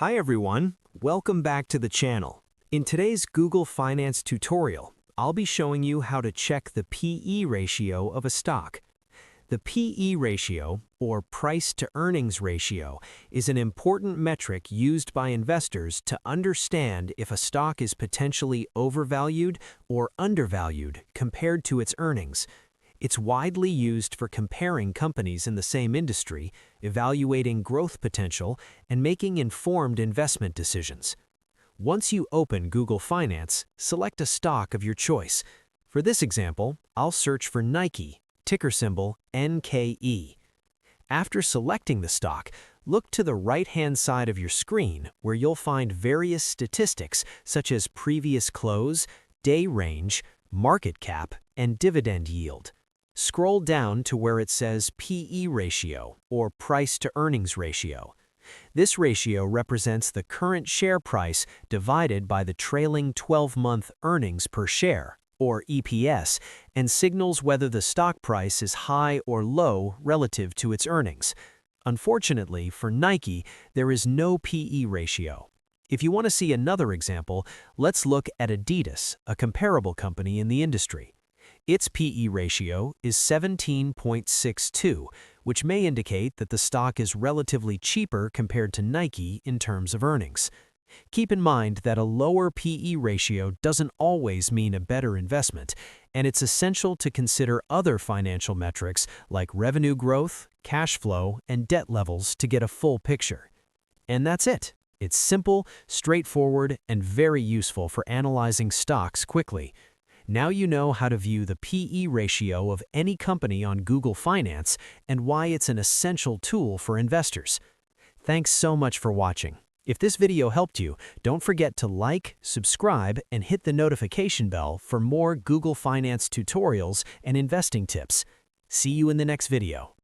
Hi everyone, welcome back to the channel. In today's Google Finance tutorial, I'll be showing you how to check the PE ratio of a stock. The PE ratio, or price-to-earnings ratio, is an important metric used by investors to understand if a stock is potentially overvalued or undervalued compared to its earnings. It's widely used for comparing companies in the same industry, evaluating growth potential, and making informed investment decisions. Once you open Google Finance, select a stock of your choice. For this example, I'll search for Nike, ticker symbol NKE. After selecting the stock, look to the right-hand side of your screen where you'll find various statistics such as previous close, day range, market cap, and dividend yield. Scroll down to where it says PE ratio, or price-to-earnings ratio. This ratio represents the current share price divided by the trailing 12-month earnings per share, or EPS, and signals whether the stock price is high or low relative to its earnings. Unfortunately, for Nike, there is no PE ratio. If you want to see another example, let's look at Adidas, a comparable company in the industry. Its PE ratio is 17.62, which may indicate that the stock is relatively cheaper compared to Nike in terms of earnings. Keep in mind that a lower PE ratio doesn't always mean a better investment, and it's essential to consider other financial metrics like revenue growth, cash flow, and debt levels to get a full picture. And that's it. It's simple, straightforward, and very useful for analyzing stocks quickly. Now you know how to view the PE ratio of any company on Google Finance and why it's an essential tool for investors. Thanks so much for watching. If this video helped you, don't forget to like, subscribe, and hit the notification bell for more Google Finance tutorials and investing tips. See you in the next video.